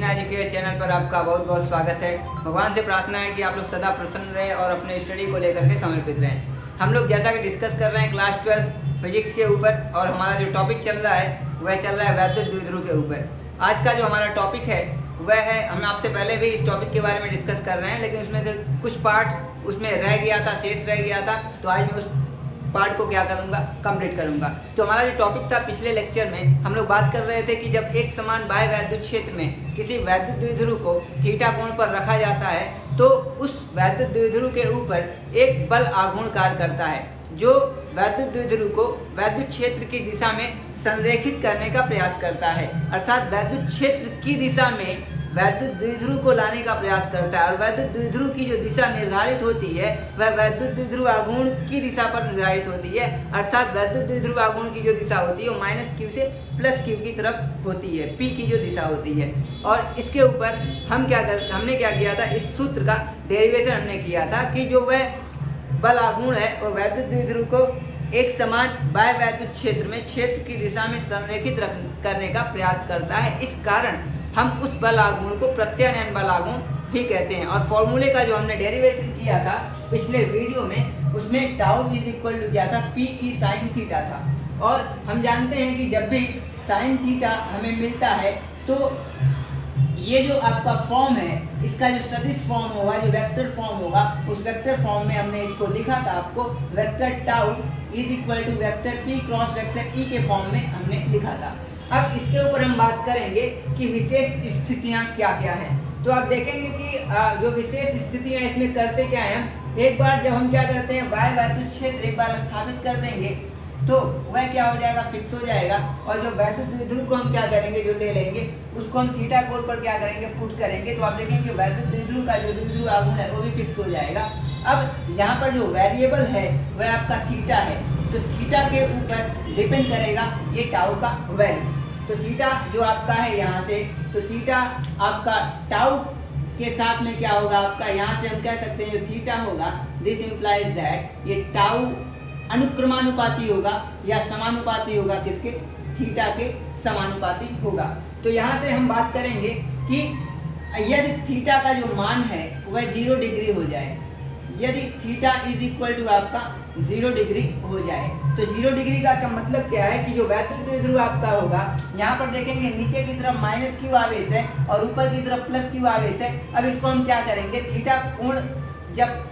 Krishna education channel पर आपका बहुत बहुत स्वागत है। भगवान से प्रार्थना है कि आप लोग सदा प्रसन्न रहें और अपने स्टडी को लेकर के समर्पित रहें। हम लोग जैसा कि डिस्कस कर रहे हैं क्लास 12 फिजिक्स के ऊपर, और हमारा जो टॉपिक चल रहा है वह चल रहा है वैद्युत द्विध्रुव के ऊपर। आज का जो हमारा टॉपिक है वह है, हम आपसे पहले भी इस टॉपिक के बारे में डिस्कस कर रहे हैं, लेकिन उसमें से कुछ पार्ट उसमें रह गया था, शेष रह गया था, तो आज मैं उस पार्ट को क्या करूंगा, कंप्लीट करूंगा। तो हमारा जो टॉपिक था पिछले लेक्चर में, हम लोग बात कर रहे थे कि जब एक समान बाह्य वैद्युत क्षेत्र में किसी वैद्युत द्विध्रुव को थीटा कोण पर रखा जाता है तो उस वैद्युत द्विध्रुव के ऊपर एक बल आघूर्ण कार्य करता है जो वैद्युत द्विध्रुव को वैद्युत क्षेत्र की दिशा में संरेखित करने का प्रयास करता है। अर्थात वैद्युत क्षेत्र की दिशा में वैद्युत द्विध्रुव को लाने का प्रयास करता है, और वैद्युत द्विध्रुव की जो दिशा निर्धारित होती है वह वैद्युत द्विध्रुव आघूर्ण की दिशा पर निर्धारित होती है। अर्थात वैद्युत द्विध्रुव आघूर्ण की जो दिशा होती है वो -q से +q की तरफ होती है, p की जो दिशा होती है। और इसके ऊपर हमने क्या किया था, इस सूत्र का डेरिवेशन हमने किया था कि जो वह बल आघूर्ण है वो वैद्युत द्विध्रुव को एक समान बाह्य वैद्युत क्षेत्र में क्षेत्र की दिशा में संरेखित करने का प्रयास करता है। इस कारण हम उस बल आघूर्ण को प्रत्यानयन बल आघूर्ण भी कहते हैं। और फॉर्मूले का जो हमने डेरिवेशन किया था पिछले वीडियो में, उसमें टाउ इज इक्वल टू क्या था, PE sin थीटा था। और हम जानते हैं कि जब भी sin थीटा हमें मिलता है तो ये जो आपका फॉर्म है, इसका जो सदिश फॉर्म होगा, जो वेक्टर फॉर्म होगा, उस वेक्टर फॉर्म में हमने इसको लिखा था आपको, vector tau is equal to vector P cross vector E के फॉर्म में हमने लिखा था। अब इसके ऊपर हम बात करेंगे कि विशेष स्थितियां क्या क्या हैं। तो आप देखेंगे कि जो विशेष स्थितियां इसमें करते क्या हैं, एक बार जब हम क्या करते हैं, बाह्य वैद्युत क्षेत्र एक बार स्थापित कर देंगे तो वह क्या हो जाएगा, फिक्स हो जाएगा। और जो वैद्युत द्विध्रुव को हम क्या करेंगे, जो ले लेंगे उसको हम थीटा कोण पर क्या करेंगे, पुट करेंगे, तो आप देखेंगे वैद्युत द्विध्रुव का जो द्विध्रुव आघूर्ण है वो भी फिक्स हो जाएगा। अब यहाँ पर जो वेरिएबल है वह आपका थीटा है, तो थीटा के ऊपर डिपेंड करेगा ये टाउ का वैल्यू। तो थीटा जो आपका है यहाँ से, तो थीटा आपका टाउ के साथ में क्या होगा आपका, यहाँ से हम कह सकते हैं जो थीटा होगा, दिस इम्प्लाइज दैट ये टाउ अनुक्रमानुपाती होगा या समानुपाती होगा, किसके, थीटा के समानुपाती होगा। तो यहाँ से हम बात करेंगे कि यदि थीटा का जो मान है वह 0 डिग्री हो जाए, यदि थीटा इज इक्वल टू आपका 0 डिग्री हो जाए, तो 0 डिग्री का मतलब क्या है कि जो वैद्युत द्विध्रुव आपका होगा, यहाँ पर देखेंगे नीचे की तरफ -q आवेश है और ऊपर की तरफ +q आवेश है। अब इसको हम क्या करेंगे, थीटा कोण, जब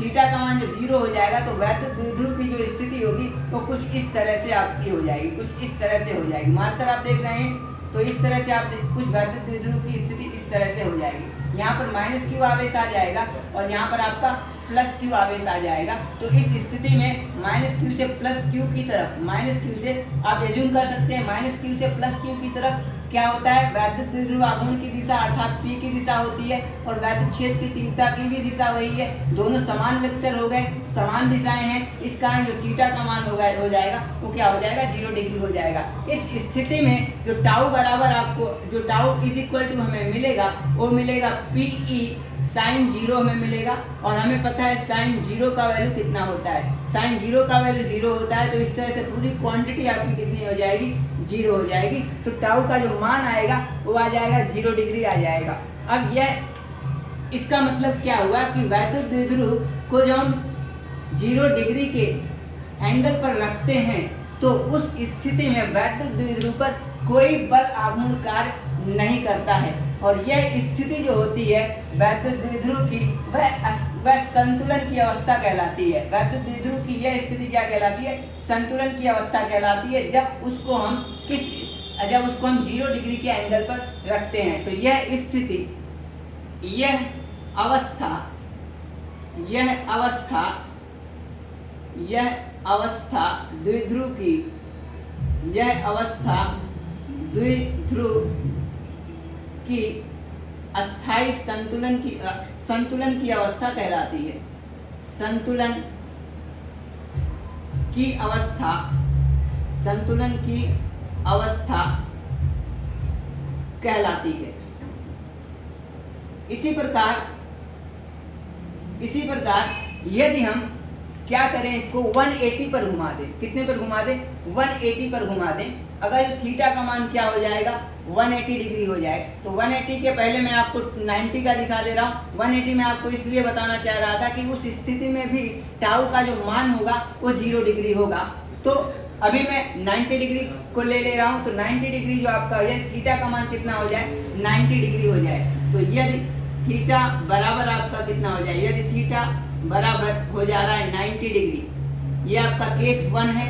थीटा का मान जब 0 हो जाएगा तो वैद्युत द्विध्रुव की जो स्थिति होगी वो कुछ इस तरह से आपकी हो जाएगी, कुछ इस तरह से हो जाएगी। मार्कर आप देख रहे हैं, तो इस तरह से आप कुछ वैद्युत द्विध्रुव की स्थिति इस तरह से हो जाएगी। यहाँ पर -q आवेश आ जाएगा और यहाँ पर आपका +q आवेश आ जाएगा। तो इस स्थिति में -q से +q की तरफ, -q से आप एज्यूम कर सकते हैं, -q से +q की तरफ क्या होता है, वैद्युत द्विध्रुव आघूर्ण की दिशा अर्थात P की दिशा होती है, और वैद्युत क्षेत्र की तीव्रता की भी दिशा वही है। दोनों समान वेक्टर हो गए, समान दिशाएं हैं, इस कारण जो थीटा का मान हो जाएगा वो क्या हो जाएगा, 0 डिग्री हो जाएगा। इस स्थिति में जो टाउ बराबर आपको, जो टाउ इज इक्वल टू हमें मिलेगा वो मिलेगा PE sin 0 हमें मिलेगा। और हमें पता है sin 0 का वैल्यू कितना होता है, sin 0 का वैल्यू 0 होता है, तो इस तरह से पूरी क्वांटिटी आपकी कितनी हो जाएगी, 0 हो जाएगी। तो टाउ का जो मान आएगा वो आ जाएगा 0 डिग्री आ जाएगा। अब यह इसका मतलब क्या हुआ कि वैद्युत द्विध्रुव को जब हम 0 डिग्री के एंगल पर रखते हैं तो उस स्थिति में वैद्युत द्विध्रुव पर कोई बल आघूर्ण कार्य नहीं करता है। और यह स्थिति जो होती है वैद्युत द्विध्रुव की, वह संतुलन की अवस्था कहलाती है। वैद्युत द्विध्रुव की यह स्थिति क्या कहलाती है, संतुलन की अवस्था कहलाती है, जब उसको हम 0 डिग्री के एंगल पर रखते हैं। तो यह स्थिति, यह अवस्था द्विध्रुव की, यह अवस्था द्विध्रुव की अस्थाई संतुलन की अवस्था कहलाती है। संतुलन की अवस्था कहलाती है। इसी प्रकार यदि हम क्या करें, इसको 180 पर घुमा दें, कितने पर घुमा दें, 180 पर घुमा दें, अगर थीटा का मान क्या हो जाएगा 180 डिग्री हो जाए, तो 180 के पहले मैं आपको 90 का दिखा दे रहा हूँ। 180 में आपको इसलिए बताना चाह रहा था कि उस स्थिति में भी टाउ का जो मान होगा वो 0 डिग्री होगा। तो अभी मैं 90 डिग्री को ले रहा हूँ, तो 90 डिग्री जो आपका यदि थीटा का मान कितना हो जाए 90 डिग्री हो जाए, तो यदि थीटा बराबर आपका कितना हो जाए, यदि थीटा बराबर हो जा रहा है 90 डिग्री, ये आपका केस 1 है,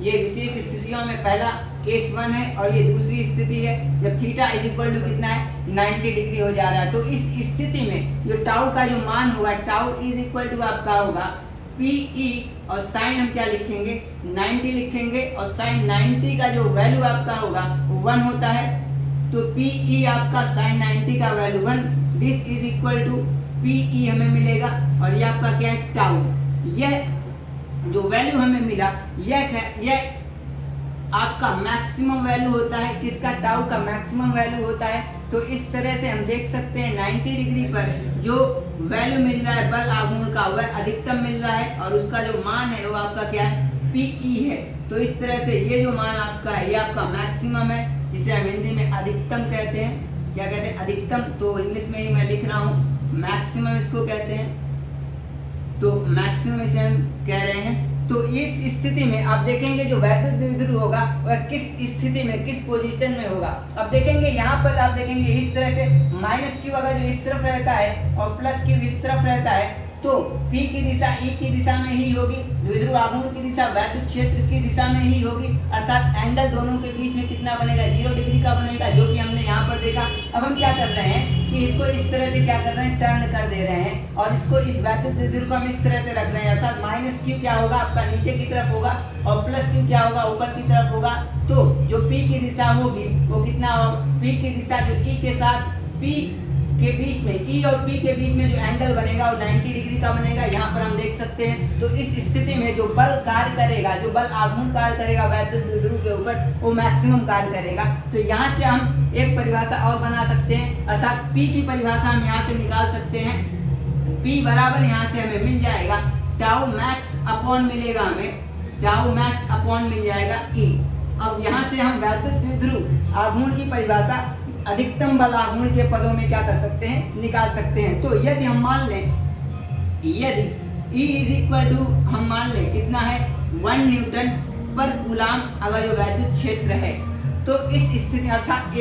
ये विशेष स्थितियों में पहला केस 1 है, और ये दूसरी स्थिति है जब थीटा इज इक्वल टू कितना है 90 डिग्री हो जा रहा है। तो इस स्थिति में जो टाउ का जो मान होगा, टाउ इज इक्वल टू आपका होगा PE, और साइन हम क्या लिखेंगे 90 लिखेंगे, और साइन 90 का जो वैल्यू आपका होगा वो 1 होता है, तो PE आपका साइन 90 का value 1, this is equal to PE हमें मिलेगा, और ये आपका क्या है टाउ। यह जो वैल्यू हमें मिला यह आपका मैक्सिमम वैल्यू होता है, किसका टाउ का मैक्सिमम वैल्यू होता है। तो इस तरह से हम देख सकते हैं 90 डिग्री पर जो वैल्यू मिल रहा है बल आघूर्ण का वह अधिकतम मिल रहा है, और उसका जो मान है वो आपका क्या है PE है। तो इस तरह से ये जो मान आपका है ये आपका मैक्सिमम है, जिसे हम हिंदी में अधिकतम कहते हैं। क्या कहते हैं अधिकतम, तो इंग्लिश में ही मैं लिख रहा हूँ मैक्सिमम इसको कहते हैं, तो मैक्सिमम इसे हम कह रहे हैं। तो इस स्थिति में आप देखेंगे जो वैद्युत द्विध्रुव होगा वह किस स्थिति में किस पोजीशन में होगा। अब देखेंगे यहाँ पर आप देखेंगे इस तरह से -Q अगर जो इस तरफ रहता है और +Q इस तरफ रहता है, तो P की दिशा E की दिशा में ही होगी, द्विध्रुव आघूर्ण की दिशा वैद्युत क्षेत्र की दिशा में ही होगी, अर्थात एंगल दोनों के बीच में कितना बनेगा 0 डिग्री का बनेगा, जो कि हमने यहाँ पर देखा। अब हम क्या कर रहे हैं कि इसको इस तरह से क्या कर रहे हैं टर्न कर दे रहे हैं, और इसको इस वैद्युत द्विध्रुव को हम इस तरह से रख रहे हैं, अर्थात -Q क्या होगा आपका नीचे की तरफ होगा और +Q क्या होगा ऊपर की तरफ होगा। तो जो P की दिशा होगी वो कितना होगा, P की दिशा जो E के साथ P के बीच में E और P के बीच में जो एंगल बनेगा वो 90 डिग्री का बनेगा, यहाँ पर हम देख सकते हैं। तो इस स्थिति में जो बल कार्य करेगा, जो बल आघूर्ण कार्य करेगा वैद्युत द्विध्रुव के ऊपर, वो मैक्सिमम कार्य करेगा। तो यहाँ से हम एक परिभाषा और बना सकते हैं, अर्थात P की परिभाषा हम यहाँ से निकाल सकते हैं। P बराबर यहाँ से हमें मिल जाएगा टाउ मैक्स अपॉन मिलेगा हमें, टाउ मैक्स अपॉन मिल जाएगा E। अब यहाँ से हम वैद्युत द्विध्रुव आघूर्ण की परिभाषा अधिकतम बल आघूर्ण के पदों में क्या कर सकते हैं निकाल सकते हैं। तो यदि हम मान लें, यदि E इज इक्वल टू हम मान लें कितना है 1 न्यूटन पर कूलाम अगर जो वैद्युत क्षेत्र है, तो इस स्थिति अर्थात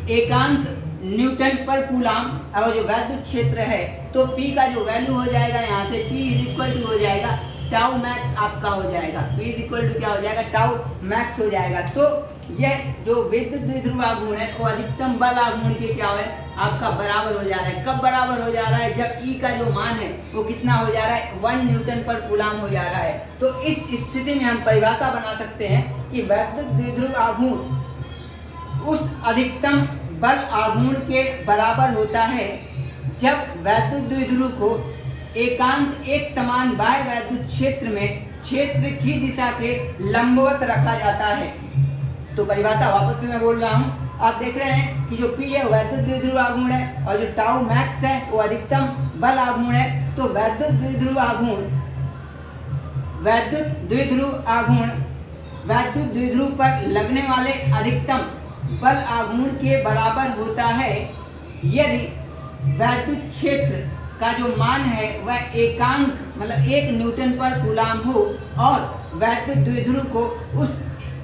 एकांक न्यूटन पर कूलाम अगर जो वैद्युत क्षेत्र है, तो P का जो वैल्यू हो जाएगा यहाँ से P इज इक्वल टू हो जाएगा टाउ मैक्स आपका हो जाएगा, P इज इक्वल टू क्या हो जाएगा टाउ मैक्स हो जाएगा। तो यह जो विद्युत द्विध्रुव आघूर्ण है वो अधिकतम बल आघूर्ण के क्या है आपका बराबर हो जा रहा है। कब बराबर हो जा रहा है, जब E का जो मान है वो कितना हो जा रहा है 1 न्यूटन पर कूलाम हो जा रहा है। तो इस स्थिति में हम परिभाषा बना सकते हैं कि वैद्युत द्विध्रुव आघूर्ण उस अधिकतम बल आघूर्ण के बराबर होता है जब वैद्युत द्विध्रुव को एकांक एक समान बाह्य वैद्युत क्षेत्र में क्षेत्र की दिशा के लंबवत रखा जाता है। तो परिभाषा वापस से मैं बोल रहा हूँ, आप देख रहे हैं कि जो P है वैद्युत द्विध्रुव आघूर्ण है और जो टाउ मैक्स है वो अधिकतम बल आघूर्ण है। तो वैद्युत द्विध्रुव आघूर्ण वैद्युत द्विध्रुव पर लगने वाले अधिकतम बल आघूर्ण के बराबर होता है यदि वैद्युत क्षेत्र का जो मान है वह एकांक मतलब 1 न्यूटन पर कूलाम हो और वैद्युत द्विध्रुव को उस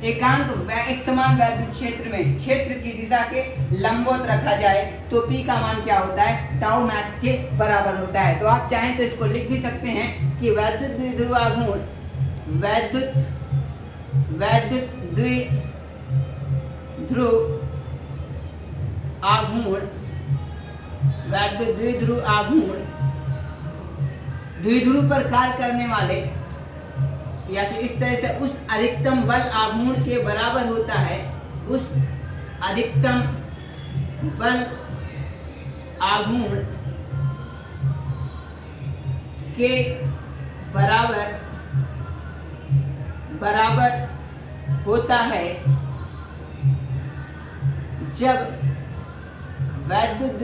एकांक एक समान वैद्युत क्षेत्र में क्षेत्र की दिशा के लंबवत रखा जाए, तो P का मान क्या होता है टाउ मैक्स के बराबर होता है। तो आप चाहें तो इसको लिख भी सकते हैं कि वैद्युत द्विध्रुव आघूर्ण द्विध्रुव पर कार्य करने वाले या फिर इस तरह से उस अधिकतम बल आघूर्ण के बराबर होता है, उस अधिकतम बल आघूर्ण के बराबर होता है जब वैद्युत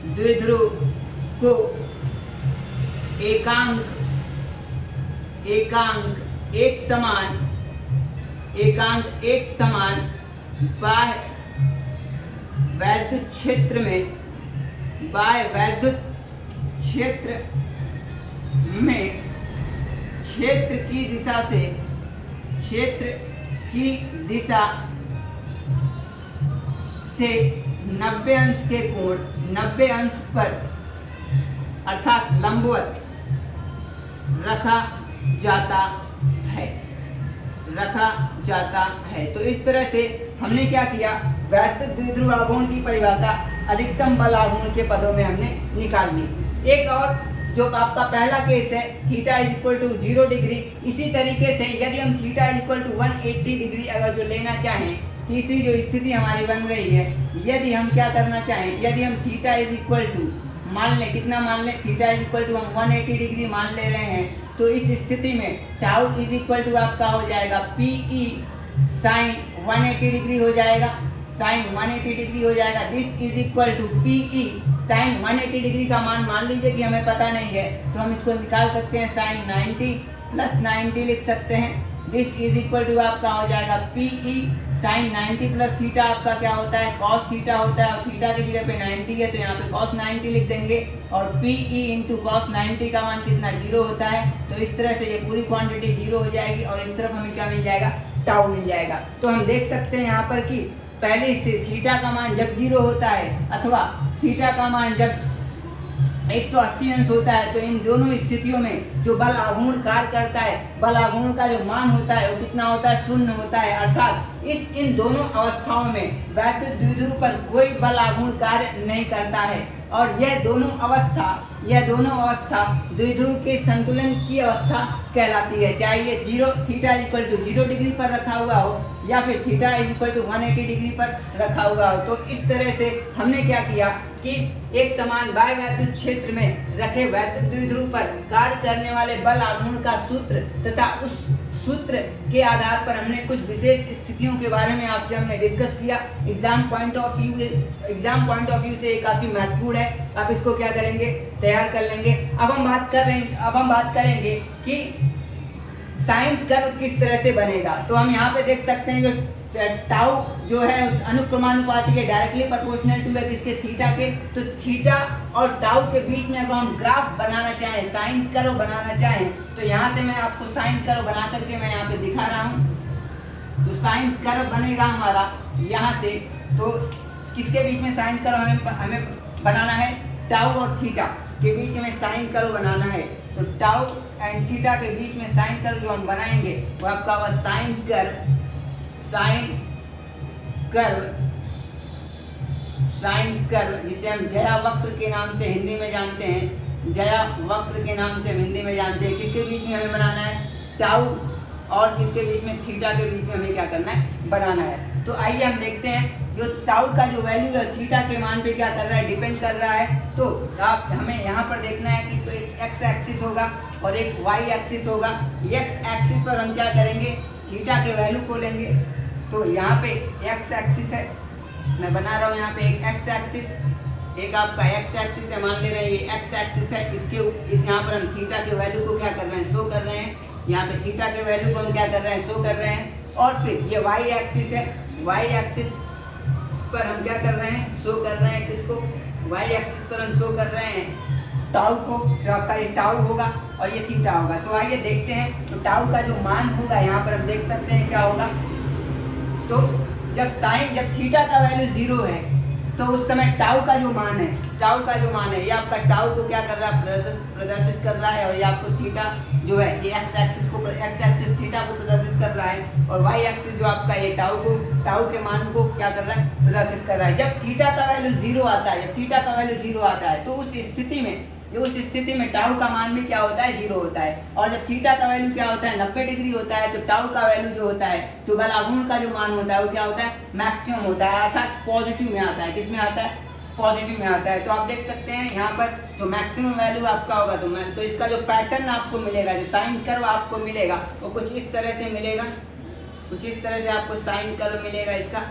द्विध्रुव को एकांक एक समान बाह्य वैद्युत क्षेत्र में क्षेत्र की दिशा से 90 अंश के कोण 90 अंश पर अर्थात लंबवत रखा जाता है। तो इस तरह से हमने क्या किया, वैद्युत द्विध्रुव आघूर्ण की परिभाषा अधिकतम बल आघूर्ण के पदों में हमने निकाल ली। एक और जो आपका पहला केस है theta is equal to 0 degree, इसी तरीके से यदि हम theta is equal to 180 degree अगर जो लेना चाहें, तीसरी जो स्थिति हमारी बन रही है, यदि हम क्या करना चाहें, यदि हम थीटा इज इक्वल टू मान लें, कितना मान लें, थीटा इज इक्वल टू हम 180 डिग्री मान ले रहे हैं, तो इस स्थिति में टाउ इज इक्वल टू आपका हो जाएगा पीई साइन 180 डिग्री हो जाएगा, साइन 180 डिग्री हो जाएगा। This is equal to PE sine 180 degree का मान लीजिए कि हमें पता नहीं है, तो हम इसको निकाल सकते हैं, साइन 90 प्लस 90 लिख सकते हैं। दिस इज इक्वल टू आपका हो जाएगा पीई साइन 90 प्लस थीटा आपका क्या होता है, कॉस थीटा होता है, और थीटा की जगह पे 90 है तो यहाँ पे कॉस 90 लिख देंगे, और पीई इंटू कॉस 90 का मान कितना 0 होता है। तो इस तरह से ये पूरी क्वांटिटी 0 हो जाएगी और इस तरफ हमें क्या मिल जाएगा, टाउ मिल जाएगा। तो हम देख सकते हैं यहाँ पर कि पहली स्थिति थीटा का मान जब 0 होता है अथवा थीटा का मान जब 180 अंश होता है, तो इन दोनों स्थितियों में जो बल आघूर्ण कार्य करता है, बल आघूर्ण का जो मान होता है वो कितना होता है, 0 होता है। अर्थात इन दोनों अवस्थाओं में वैद्युत द्विध्रुव पर कोई बल आघूर्ण कार्य नहीं करता है, और यह दोनों अवस्था द्विध्रुव के संतुलन की अवस्था कहलाती है, चाहे ये 0 थीटा इक्वल टू 0 डिग्री पर रखा हुआ हो या फिर थीटा इक्वल टू 180 डिग्री पर रखा हुआ हो। तो इस तरह से हमने क्या किया कि एक समान बाह्य वैद्युत क्षेत्र में रखे वैद्युत द्विध्रुव पर कार्य करने वाले बल आघूर्ण का सूत्र तथा उस सूत्र के आधार पर हमने कुछ विशेष स्थितियों के बारे में आपसे हमने डिस्कस किया। एग्जाम पॉइंट ऑफ व्यू से ये काफी महत्वपूर्ण है, आप इसको क्या करेंगे, तैयार कर लेंगे। अब हम बात करेंगे कि साइन कर्व किस तरह से बनेगा। तो हम यहाँ पे देख सकते हैं जो टाउ जो है उस अनुक्रमानुपाती के डायरेक्टली प्रोपोर्शनल टू है किसके, थीटा के। तो थीटा और टाउ के बीच में अगर हम ग्राफ बनाना चाहें, साइन कर्व बनाना चाहें, तो यहाँ से मैं आपको साइन कर्व बना करके मैं यहाँ पे दिखा रहा हूँ। तो साइन कर्व बनेगा हमारा यहाँ से, तो किसके बीच में साइन कर्व हमें बनाना है, टाउ और थीटा के बीच में साइन कर्व बनाना है। तो टाउ एंड थीटा के बीच में साइन कर्व जो हम बनाएंगे वो आपका हुआ साइन कर्व जिसे हम जया वक्र के नाम से हिंदी में जानते हैं, जया वक्र के नाम से हिंदी में जानते हैं। किसके बीच में हमें बनाना है, टाउ और किसके बीच में, थीटा के बीच में हमें क्या करना है, बनाना है। तो आइए हम देखते हैं जो टाउ का जो वैल्यू है थीटा के मान पे क्या कर रहा है, डिपेंड कर रहा है। तो आप हमें यहाँ पर देखना है कि तो एक एक्स एक्सिस होगा और एक वाई एक्सिस होगा। एक्स एक्सिस पर हम क्या करेंगे, थीटा के वैल्यू को लेंगे। तो यहाँ पे एक्स एक्सिस है, मैं बना रहा हूँ यहाँ पे एक एक्स एक्सिस, एक आपका एक्स एक्सिस है, मान ले रहे हैं ये एक्स एक्सिस है। इस यहाँ पर हम थीटा के वैल्यू को क्या कर रहे हैं, शो कर रहे हैं। यहाँ पे थीटा के वैल्यू को हम क्या कर रहे हैं, शो कर रहे हैं। और फिर ये वाई एक्सिस है, वाई एक्सिस पर हम क्या कर रहे हैं, शो कर रहे हैं किसको, वाई एक्सिस पर हम शो कर रहे हैं टाउ को। जो आपका ये टाउ होगा और ये थीटा होगा। तो आइए देखते हैं तो टाउ का जो मान होगा यहाँ पर हम देख सकते हैं क्या होगा। तो जब थीटा का वैल्यू 0 है तो उस समय टाउ का जो मान है, ये आपका टाउ को क्या कर रहा है, प्रदर्शित कर रहा है, और ये आपको थीटा जो है ये एक्स एक्सिस थीटा को प्रदर्शित कर रहा है, और वाई एक्सिस जो आपका ये टाउ के मान को क्या कर रहा है, प्रदर्शित कर रहा है। जब थीटा का वैल्यू 0 आता है, तो उस स्थिति में टाउ का मान भी क्या होता है, 0 होता है। और जब थीटा का वैल्यू क्या होता है, 90 डिग्री होता है, तो टाउ का वैल्यू जो होता है, जो बल आघूर्ण का जो मान होता है वो क्या होता है, मैक्सिमम होता है, अर्थात पॉजिटिव में आता है। किस में आता है, पॉजिटिव में आता है। तो आप देख सकते हैं यहाँ पर जो मैक्सिमम वैल्यू आपका होगा तो इसका जो पैटर्न आपको मिलेगा, जो साइन कर्व आपको मिलेगा वो कुछ इस तरह से मिलेगा, कुछ इस तरह से आपको साइन कर्व मिलेगा। इसका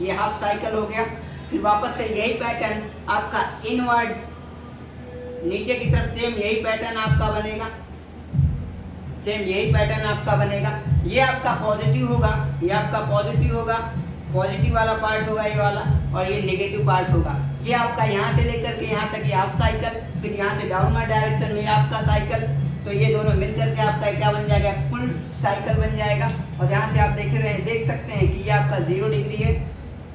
ये हाफ साइकिल हो गया। फिर वापस से यही पैटर्न आपका इनवर्ड नीचे की तरफ सेम यही पैटर्न आपका बनेगा, सेम यही पैटर्न आपका बनेगा। ये आपका पॉजिटिव होगा, ये आपका पॉजिटिव होगा, पॉजिटिव वाला पार्ट होगा ये वाला, और ये नेगेटिव पार्ट होगा। ये आपका यहाँ से लेकर के यहाँ तक ये हाफ साइकिल, फिर यहाँ से डाउनवर्ड डायरेक्शन में आपका साइकिल, तो ये दोनों मिलकर के आपका क्या बन जाएगा, फुल साइकिल बन जाएगा। और यहाँ से आप देख सकते हैं कि ये आपका 0 डिग्री है,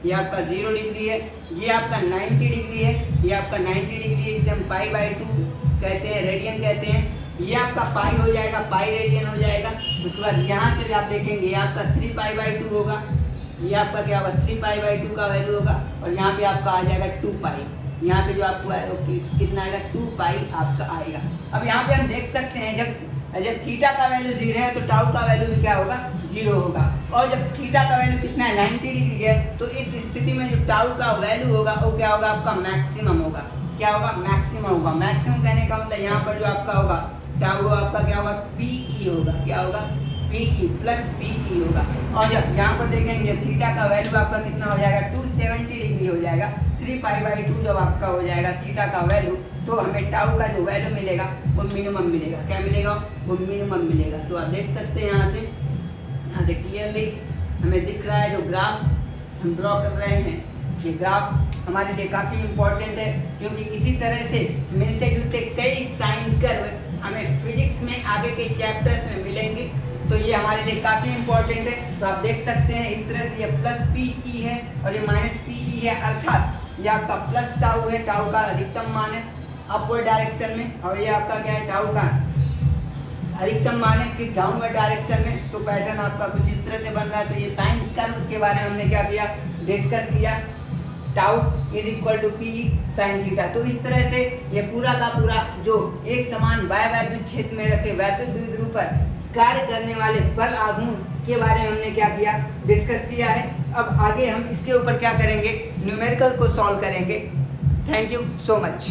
ये आपका 0 डिग्री है, ये आपका 90 डिग्री है, ये आपका 90 डिग्री है, इसे हम π/2 कहते हैं, रेडियन कहते हैं। ये आपका पाई हो जाएगा, पाई रेडियन हो जाएगा। उसके बाद यहाँ से आप देखेंगे ये आपका 3π/2 होगा, ये आपका क्या होगा 3π/2 का वैल्यू होगा, और यहाँ पे आपका आ जाएगा 2π, यहाँ पे जो आपको कितना आएगा 2π आपका आएगा। अब यहाँ पे हम देख सकते हैं जब थीटा का वैल्यू 0 है तो टाउ का वैल्यू भी क्या होगा 0 होगा, और जब थीटा का वैल्यू कितना है 90 डिग्री है, तो इस स्थिति में जो टाउ का वैल्यू होगा वो क्या होगा आपका मैक्सिमम होगा। क्या होगा मैक्सिमम होगा। मैक्सिमम कहने का मतलब यहाँ पर जो आपका होगा टाउ आपका क्या होगा PE होगा, क्या होगा PE प्लस PE होगा। और जब यहाँ पर देखेंगे थीटा का वैल्यू आपका कितना हो जाएगा 270 डिग्री हो जाएगा, 3π/2 जब आपका हो जाएगा थीटा का वैल्यू, तो हमें टाउ का जो वैल्यू मिलेगा वो मिनिमम मिलेगा। क्या मिलेगा, वो मिनिमम मिलेगा। तो आप देख सकते हैं यहाँ से क्लियरली हमें दिख रहा है जो ग्राफ हम ड्रॉ कर रहे हैं, ये ग्राफ हमारे लिए काफ़ी इम्पोर्टेंट है, क्योंकि इसी तरह से मिलते जुलते कई साइन कर्व हमें फिजिक्स में आगे के चैप्टर्स में मिलेंगे, तो ये हमारे लिए काफ़ी इम्पोर्टेंट है। तो आप देख सकते हैं इस तरह से ये प्लस PE है और ये माइनस PE है, अर्थात ये आपका प्लस टाउ है, टाउ का अधिकतम मान है अपवर्ड डायरेक्शन में, और ये आपका क्या है टाउ का अधिकतम मान है किस डाउनवर्ड डायरेक्शन में। तो पैटर्न आपका कुछ इस तरह से बन रहा है। तो ये साइन कर्व के बारे में हमने क्या किया, डिस्कस किया, tau is equal to PE sine theta. तो इस तरह से ये पूरा का पूरा जो एक समान वायु क्षेत्र में रखे वैद्युत द्विध्रुव पर कार्य करने वाले बल आघूर्ण के बारे में हमने क्या किया, डिस्कस किया है। अब आगे हम इसके ऊपर क्या करेंगे, न्यूमेरिकल को सॉल्व करेंगे। Thank you so much.